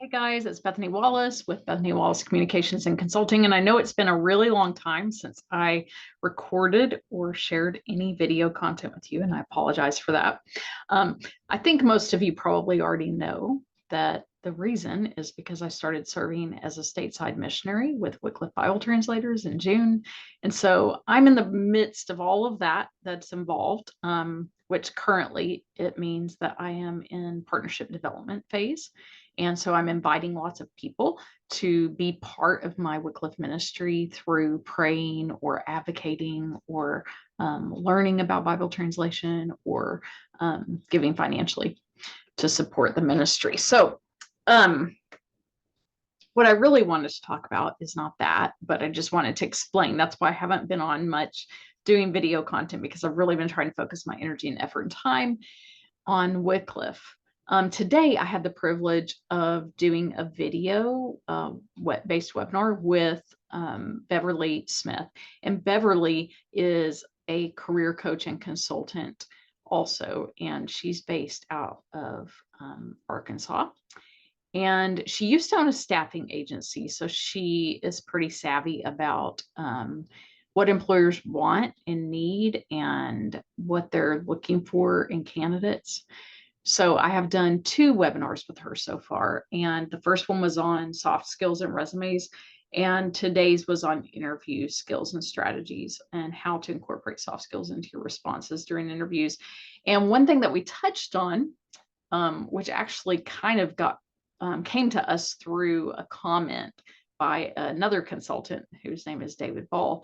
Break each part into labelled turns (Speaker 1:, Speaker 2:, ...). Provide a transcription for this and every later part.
Speaker 1: Hey guys, it's Bethany Wallace with Bethany Wallace Communications and Consulting. And I know it's been a really long time since I recorded or shared any video content with you, and I apologize for that. I think most of you probably already know that the reason is because I started serving as a stateside missionary with Wycliffe Bible Translators in June. And so I'm in the midst of all of that that's involved, which currently it means that I am in partnership development phase. And so I'm inviting lots of people to be part of my Wycliffe ministry through praying or advocating or learning about Bible translation or giving financially to support the ministry. So what I really wanted to talk about is not that, but I just wanted to explain. That's why I haven't been on much doing video content, because I've really been trying to focus my energy and effort and time on Wycliffe. Today, I had the privilege of doing a video based webinar with Beverly Smith. And Beverly is a career coach and consultant also, and she's based out of Arkansas. And she used to own a staffing agency, so she is pretty savvy about what employers want and need and what they're looking for in candidates. So I have done 2 webinars with her so far, and the first one was on soft skills and resumes, and today's was on interview skills and strategies and how to incorporate soft skills into your responses during interviews. And one thing that we touched on, which actually kind of came to us through a comment by another consultant whose name is David Ball,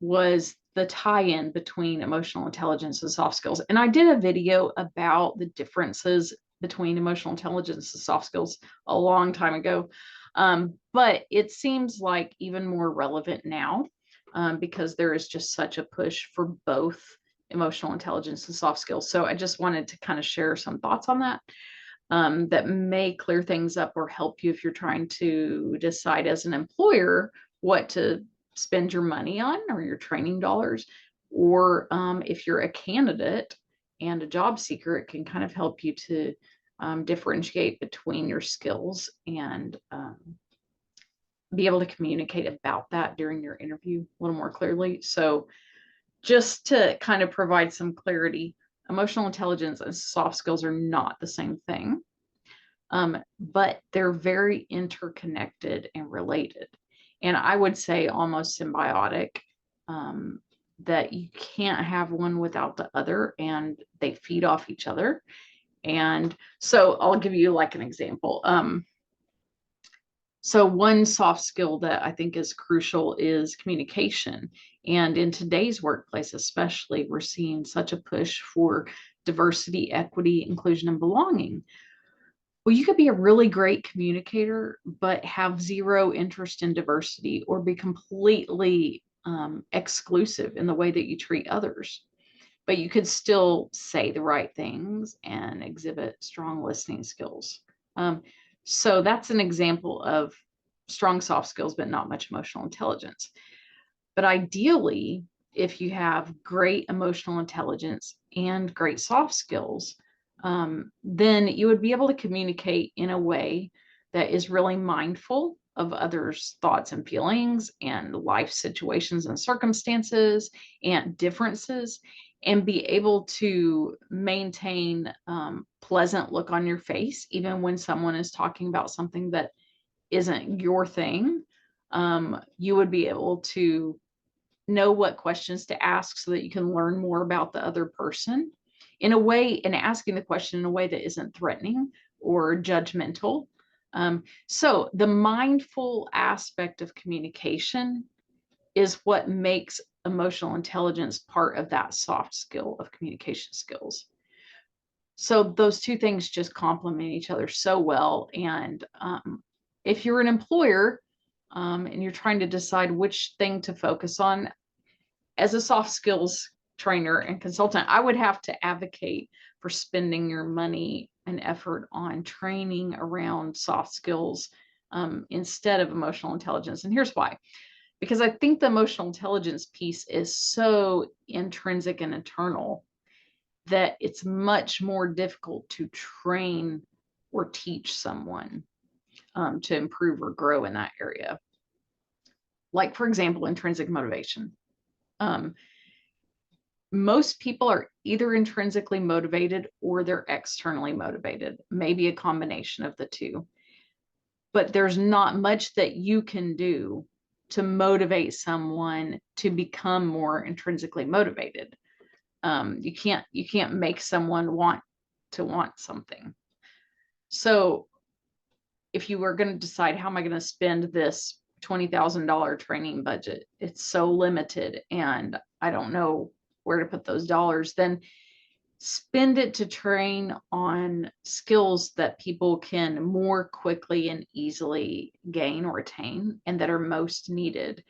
Speaker 1: was the tie-in between emotional intelligence and soft skills. And I did a video about the differences between emotional intelligence and soft skills a long time ago. But it seems like even more relevant now because there is just such a push for both emotional intelligence and soft skills. So I just wanted to kind of share some thoughts on that. That may clear things up or help you if you're trying to decide as an employer what to spend your money on or your training dollars, or if you're a candidate and a job seeker, it can kind of help you to differentiate between your skills and be able to communicate about that during your interview a little more clearly. So just to kind of provide some clarity, emotional intelligence and soft skills are not the same thing, but they're very interconnected and related. And I would say almost symbiotic, that you can't have one without the other, and they feed off each other. And so I'll give you like an example. So one soft skill that I think is crucial is communication. And in today's workplace, especially, we're seeing such a push for diversity, equity, inclusion, and belonging. Well, you could be a really great communicator, but have zero interest in diversity or be completely exclusive in the way that you treat others. But you could still say the right things and exhibit strong listening skills. So that's an example of strong soft skills, but not much emotional intelligence. But ideally, if you have great emotional intelligence and great soft skills, then you would be able to communicate in a way that is really mindful of others' thoughts and feelings and life situations and circumstances and differences, and be able to maintain pleasant look on your face, even when someone is talking about something that isn't your thing. You would be able to know what questions to ask so that you can learn more about the other person in a way, and asking the question in a way that isn't threatening or judgmental. So the mindful aspect of communication is what makes emotional intelligence part of that soft skill of communication skills. So those two things just complement each other so well. And if you're an employer and you're trying to decide which thing to focus on, as a soft skills trainer and consultant, I would have to advocate for spending your money and effort on training around soft skills instead of emotional intelligence. And here's why. Because I think the emotional intelligence piece is so intrinsic and internal that it's much more difficult to train or teach someone to improve or grow in that area. Like, for example, intrinsic motivation. Most people are either intrinsically motivated or they're externally motivated, maybe a combination of the two. But there's not much that you can do to motivate someone to become more intrinsically motivated. You can't make someone want something. So if you were going to decide, how am I going to spend this $20,000 training budget? It's so limited and I don't know where to put those dollars. Then spend it to train on skills that people can more quickly and easily gain or attain and that are most needed.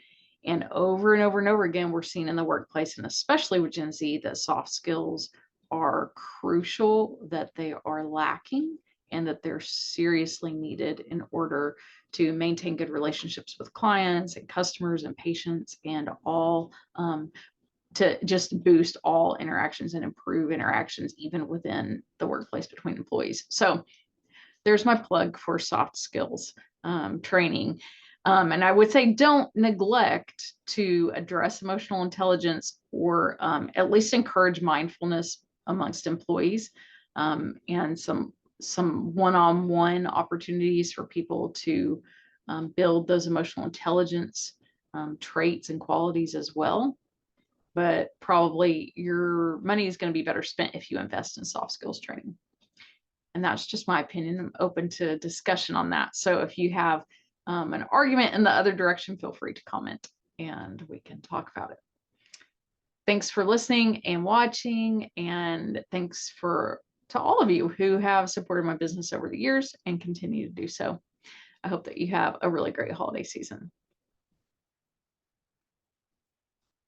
Speaker 1: And over and over and over again, we're seeing in the workplace, and especially with Gen Z, that soft skills are crucial, that they are lacking, and that they're seriously needed in order to maintain good relationships with clients and customers and patients, and all to just boost all interactions and improve interactions even within the workplace between employees. So there's my plug for soft skills training. And I would say don't neglect to address emotional intelligence, or at least encourage mindfulness amongst employees, and some one-on-one opportunities for people to build those emotional intelligence traits and qualities as well. But probably your money is going to be better spent if you invest in soft skills training. And that's just my opinion. I'm open to discussion on that. So if you have an argument in the other direction, feel free to comment and we can talk about it. Thanks for listening and watching, and thanks to all of you who have supported my business over the years and continue to do so. I hope that you have a really great holiday season.